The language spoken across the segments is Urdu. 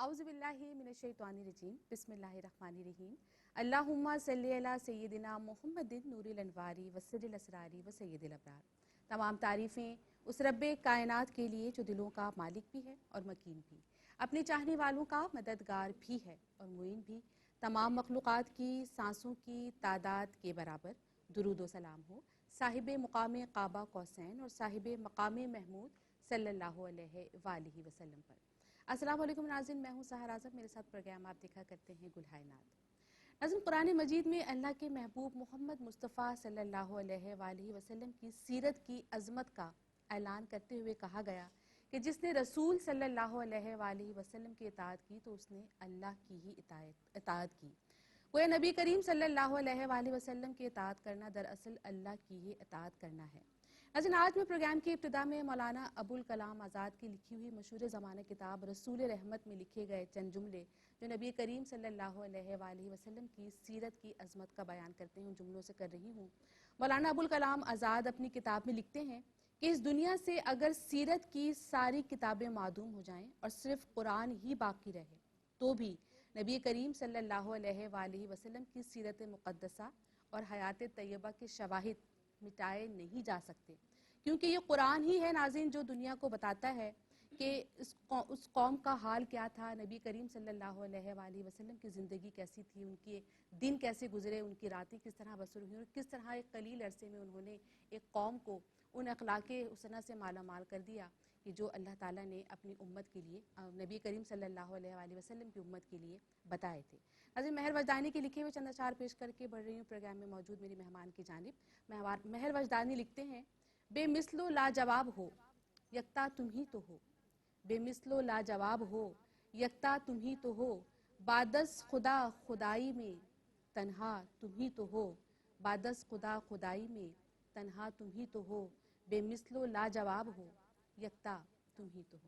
اعوذ باللہ من الشیطان الرجیم بسم اللہ الرحمن الرحیم اللہم صلی علی سیدنا محمد نور الانوار وسر الاسرار و سید الابرار۔ تمام تعریفیں اس رب کائنات کے لیے جو دلوں کا مالک بھی ہے اور مکین بھی، اپنے چاہنے والوں کا مددگار بھی ہے اور معین بھی۔ تمام مخلوقات کی سانسوں کی تعداد کے برابر درود و سلام ہو صاحب مقام قابہ قوسین اور صاحب مقام محمود صلی اللہ علیہ وآلہ وسلم پر۔ السلام علیکم ناظرین، میں ہوں سحر اعظم، میرے ساتھ پروگرام آپ دیکھا کرتے ہیں گلہائے نات۔ ناظرین، قرآن مجید میں اللہ کے محبوب محمد مصطفیٰ صلی اللہ علیہ وآلہ وسلم کی سیرت کی عظمت کا اعلان کرتے ہوئے کہا گیا کہ جس نے رسول صلی اللہ علیہ وآلہ وسلم کی اطاعت کی تو اس نے اللہ کی ہی اطاعت کی۔ گویا نبی کریم صلی اللہ علیہ وآلہ وسلم کی اطاعت کرنا دراصل اللہ کی ہی اطاعت کرنا ہے۔ ناظرین، آج میں پروگرام کی ابتدا میں مولانا ابوالکلام آزاد کی لکھی ہوئی مشہور زمانہ کتاب رسول رحمت میں لکھے گئے چند جملے جو نبی کریم صلی اللہ علیہ وآلہ وسلم کی سیرت کی عظمت کا بیان کرتے ہیں، ان جملوں سے کر رہی ہوں۔ مولانا ابوالکلام آزاد اپنی کتاب میں لکھتے ہیں کہ اس دنیا سے اگر سیرت کی ساری کتابیں معدوم ہو جائیں اور صرف قرآن ہی باقی رہے تو بھی نبی کریم صلی اللہ علیہ وآلہ وسلم کی سیرت مقدسہ اور حیات طیبہ کے شواہد مٹائے نہیں جا سکتے، کیونکہ یہ قرآن ہی ہے ناظرین جو دنیا کو بتاتا ہے کہ اس قوم کا حال کیا تھا، نبی کریم صلی اللہ علیہ وآلہ وسلم کی زندگی کیسی تھی، ان کے دن کیسے گزرے، ان کی راتیں کس طرح بسر ہوئیں اور کس طرح ایک قلیل عرصے میں انہوں نے ایک قوم کو ان اخلاق حسنہ سے مالا مال کر دیا کہ جو اللہ تعالیٰ نے اپنی امت کے لیے، نبی کریم صلی اللہ علیہ وآلہ وسلم کی امت کے لیے بتائے تھے۔ ناظرین، مہر وجدانی کے لکھے ہوئے چند اشعار پیش کر کے بڑھ رہی ہوں پروگرام میں موجود میری مہمان کی جانب۔ مہر وجدانی لکھتے ہیں، بے مثل و لاجواب ہو یکتا تم ہی تو ہو، بے مثل و لاجواب ہو یکتا تم ہی تو ہو، بعدز خدا خدائی میں تنہا تم ہی تو ہو، بعدز خدا خدائی میں تنہا تم ہی تو ہو، بے مثل و لاجواب ہو یکتا تم ہی تو ہو۔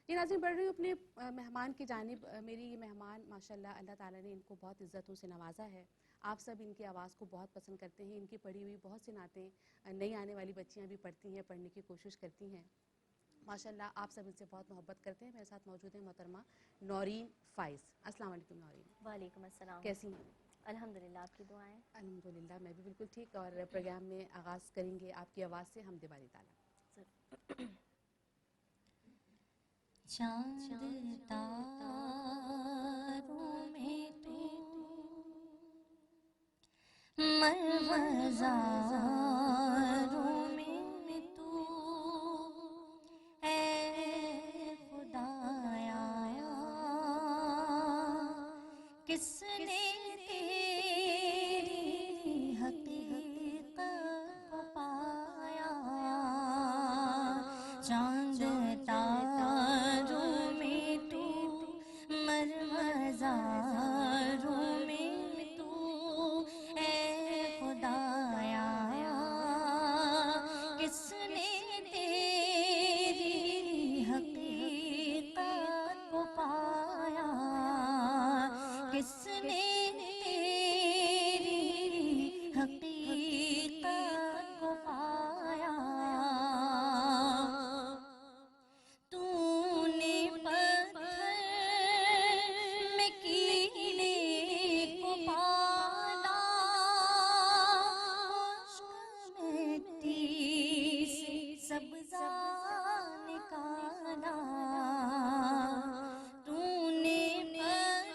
یہ ناظرین، بڑھ رہی ہوں اپنے مہمان کی جانب۔ میری یہ مہمان ماشاءاللہ اللہ تعالیٰ نے ان کو بہت عزتوں سے نوازا ہے۔ آپ سب ان کی آواز کو بہت پسند کرتے ہیں، ان کی پڑھی ہوئی بہت سی نعتیں نئی آنے والی بچیاں بھی پڑھتی ہیں، پڑھنے کی کوشش کرتی ہیں۔ ماشاءاللہ آپ سب ان سے بہت محبت کرتے ہیں۔ میرے ساتھ موجود ہیں محترمہ نورین فائز۔ السلام علیکم نورین۔ وعلیکم السلام۔ کیسی ہیں؟ الحمدللہ، آپ کی دعائیں؟ الحمدللہ میں بھی بالکل ٹھیک، اور پروگرام میں آغاز کریں گے آپ کی آواز سے حمد باری تعالیٰ۔ چاند تاروں میں تو مروزاروں میں تو اے خدایا کس نے تیری حقیقت کو پایا، چاند تاروں میں تو مروزاروں میں تو اے خدایا کس نے تیری حقیقت کو پایا، کس نے تیری حقیقت کو پایا، تو نے پتھر میں کینے کو پالا، خشک مٹی سے سبزہ نکالا، تو نے پتھر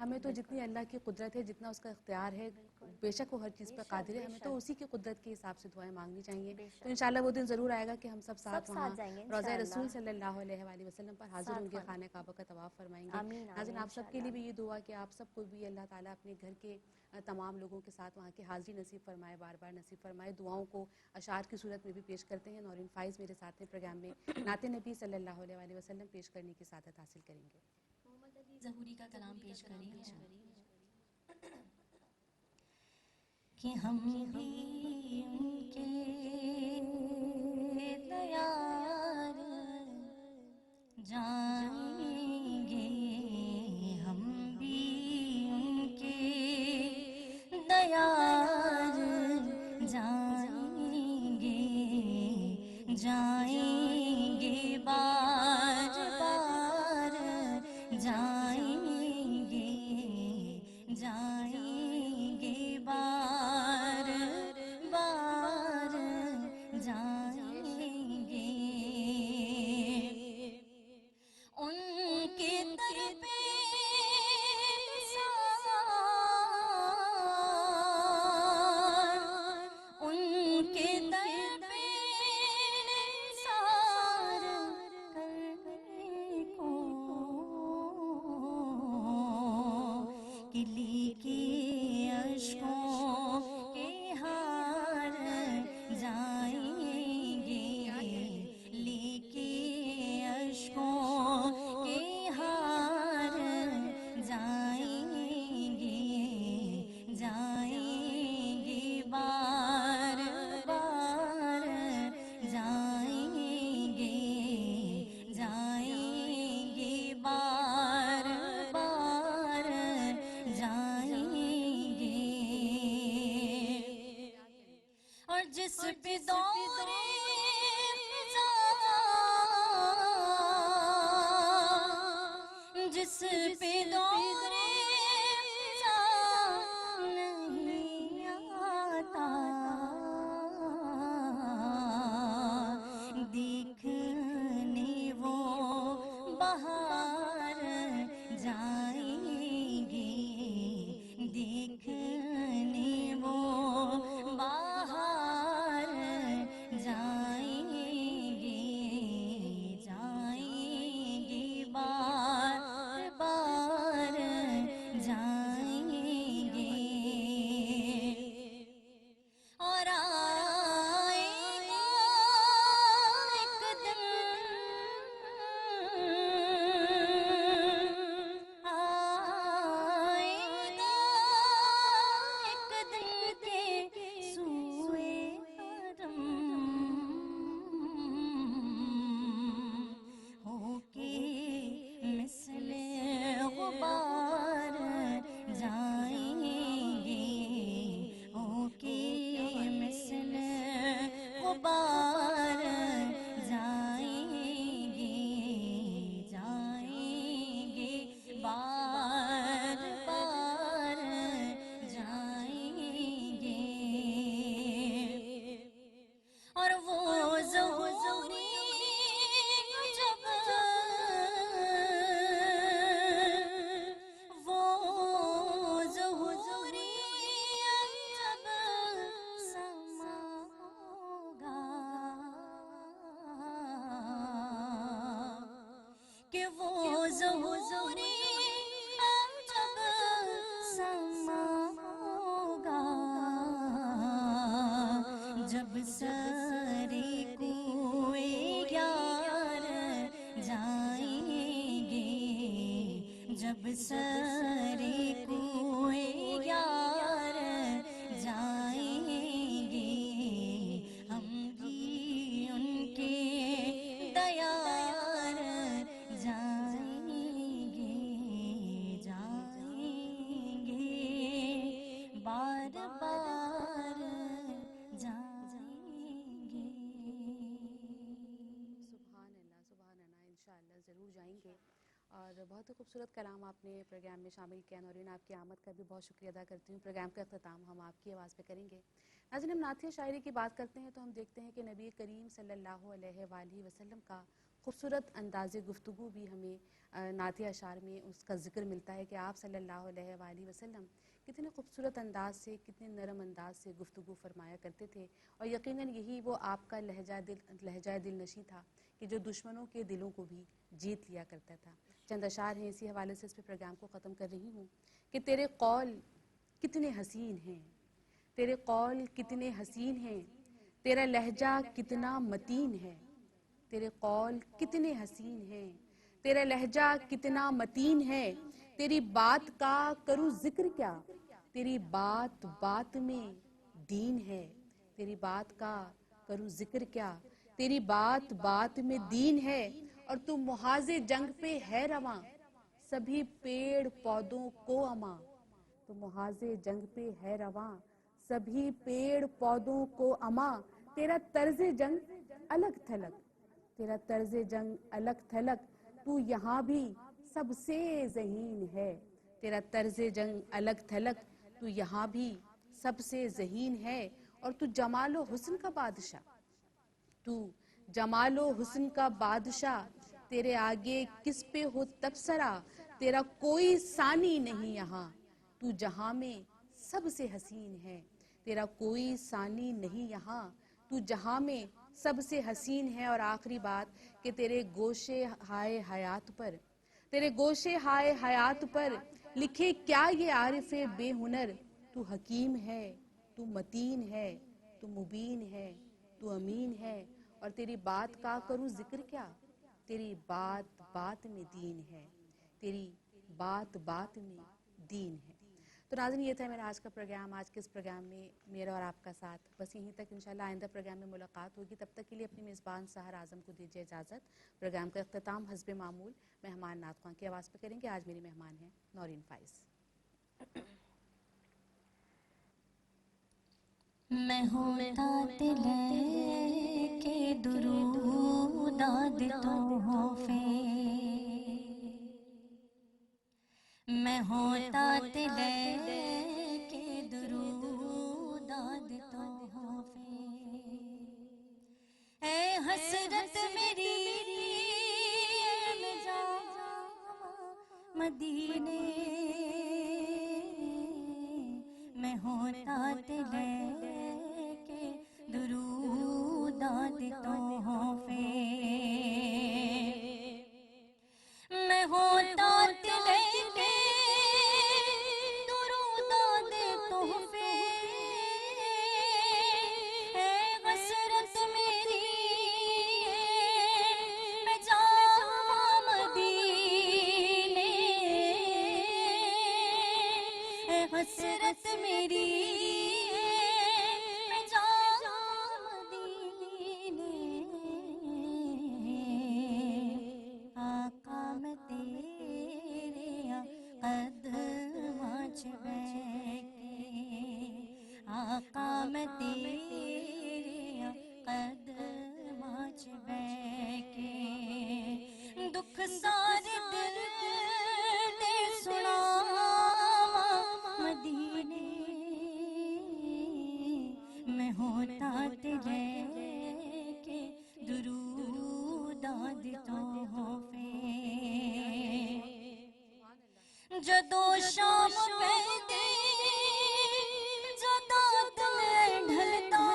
ہمیں تو جتنی اللہ کی قدرت ہے، جتنا اس کا اختیار ہے، بے شک وہ ہر چیز پر قادر ہے، ہمیں تو اسی کی قدرت کے حساب سے دعائیں مانگنی چاہیے. تو انشاءاللہ وہ دن ضرور آئے گا کہ ہم سب ساتھ وہاں جائیں گے روضہ انشاءاللہ. رسول صلی اللہ علیہ وآلہ وسلم پر حاضر ہوں گے، ساتھ خانہ کعبہ کا طواف فرمائیں گے. آمین ناظرین آمین آپ سب کے لیے بھی انشاءاللہ. یہ دعا کہ آپ سب کو بھی اللہ تعالیٰ اپنے گھر کے تمام لوگوں کے ساتھ وہاں کی حاضری نصیب فرمائے، بار بار نصیب فرمائے. دعاؤں کو اشعار کی صورت میں بھی پیش کرتے ہیں. نورین فائز میرے ساتھ ہیں پروگرام میں، نعت نبی صلی اللہ علیہ وآلہ وسلم پیش کرنے کی سعادت حاصل کریں گے. محمد علی ظہوری کا کلام پیش کریں کہ ہم بھی ان کے دیار جائیں گے، ہم بھی ان کے دیار جائیں گے، جائیں گے بار بار جائیں گے، جائیں گے بار بار جائیں گے. ان کے در پہ نثار، ان کے در پہ نثار کرنے کو کلی کے اشکوں کے ہار جائیں گے، لی کے اشکوں کے ہار جائیں گے، جائیں گے بار بار جائیں گے، جائیں گے بار بار جائیں گے. اور جس پہ دور فضا، جس پہ دور فضا نہیں آتا، دیکھنے وہ بہار جائیں گے، دیکھنے وہ بہار جائیں گے، جائیں گے بار بار جائیں گے. اور آئے گا ایک دن، آئے گا ایک دن کے سوئے حرم ہو کے مثل غبار جائیں گے، ہو کے مثل غبار جائیں گے، جائیں گے بار بار جائیں گے. اور وہ ظہوری جب، وہ ظہوری جب سما ہوگا کہ وہ ظہوری جب سما ہوگا، جب سارے کوئے یار جائیں گے، جب سارے کوئے یار جائیں گے، ہم بھی ان کے دیار جائیں گے، جائیں گے بار بار جائیں گے. سبحان اللہ سبحان اللہ. انشاءاللہ ضرور جائیں گے. اور بہت ہی خوبصورت کلام آپ نے پروگرام میں شامل کیا. نورین آپ کی آمد کا بھی بہت شکریہ ادا کرتی ہوں. پروگرام کا اختتام ہم آپ کی آواز پہ کریں گے. ناظرین ہم نعتیہ شاعری کی بات کرتے ہیں تو ہم دیکھتے ہیں کہ نبی کریم صلی اللہ علیہ وآلہ وسلم کا خوبصورت انداز گفتگو بھی ہمیں نعت اشعار میں اس کا ذکر ملتا ہے کہ آپ صلی اللہ علیہ وآلہ وسلم کتنے خوبصورت انداز سے، کتنے نرم انداز سے گفتگو فرمایا کرتے تھے، اور یقیناً یہی وہ آپ کا لہجہ دل نشیں تھا کہ جو دشمنوں کے دلوں کو بھی جیت لیا کرتا تھا۔ چند اشعار ہیں، اسی حوالے سے اس پہ پروگرام کو ختم کر رہی ہوں کہ تیرے قول کتنے حسین ہیں، تیرے قول کتنے حسین ہیں، تیرا لہجہ کتنا متین ہے، تیرے قول کتنے حسین ہیں، تیرا لہجہ کتنا متین ہے، تیری بات کا کروں ذکر کیا، تیری بات بات میں دین ہے، تیری بات کا کروں ذکر کیا، تیری بات بات میں دین ہے، اور تو محاذ جنگ پہ ہے رواں، سبھی پیڑ پودوں کو اما، تو محاذ جنگ پہ ہے رواں، سبھی پیڑ پودوں کو اما، تیرا طرز جنگ الگ تھلگ، تیرا طرز جنگ الگ تھلگ، تو یہاں بھی سب سے ذہین ہے، تیرا طرز جنگ الگ تھلگ، تو یہاں بھی سب سے ذہین ہے، اور تو جمال و حسن کا بادشاہ، تو جمال و حسن کا بادشاہ، تیرے آگے کس پہ ہو تبصرہ، تیرا کوئی ثانی نہیں یہاں، تو جہاں میں سب سے حسین ہے، تیرا کوئی ثانی نہیں یہاں، تو جہاں میں سب سے حسین ہے۔ اور آخری بات کہ تیرے گوشے ہائے حیات پر، تیرے گوشے ہائے حیات پر لکھے کیا یہ عارف بے ہنر، تو حکیم ہے، تو متین ہے، تو مبین ہے، تو امین ہے، اور تیری بات کا کروں ذکر کیا، تیری بات بات میں دین ہے، تیری بات بات میں دین ہے۔ تو ناظرین، یہ تھا میرا آج کا پروگرام۔ آج کے اس پروگرام میں میرا اور آپ کا ساتھ بس یہیں تک، انشاءاللہ آئندہ پروگرام میں ملاقات ہوگی۔ تب تک کے لیے اپنی میزبان سحر اعظم کو دیجیے اجازت۔ پروگرام کا اختتام حسب معمول مہمان نعت خواں کی آواز پہ کریں گے۔ آج میری مہمان ہیں نورین فائز۔ میں ہوتا لے کے درود آد تحفے، میں ہوتا لے کے درود آد تحفے، اے حسرت میری میں جاواں مدینے، میں ہوتا لے کے درود آد تحفے، میں ہوتا لے کے درود آد تحفے، اے حسرت میری میں جاواں مدینے، اے حسرت میری میں جاواں مدینے، آقا میں تیرے قدماں چ بیٹھے، آقا میں تیرے قدماں چ بیٹھے، دکھ سارے دل دے سناواں مدینے، میں ہوتا لے کے درود آد تحفے، جدو شام پیندی جدا دل ڈھلتا،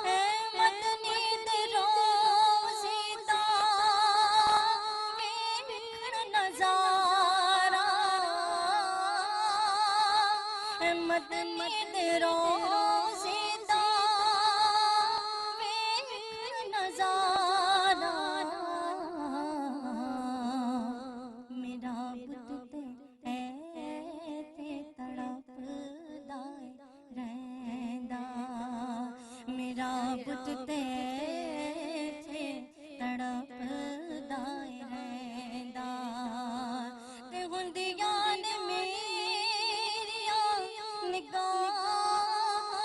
اے مدنی دے روزے دا ویکھن نظارہ، اے مدنی دے روزے دا ویکھن نظارہ، میرا بت تے ایتھے تڑپدا رہندا، میرا بت تے ایتھے تڑپدا رہندا، تے ہوندیاں نے میریاں نگاہاں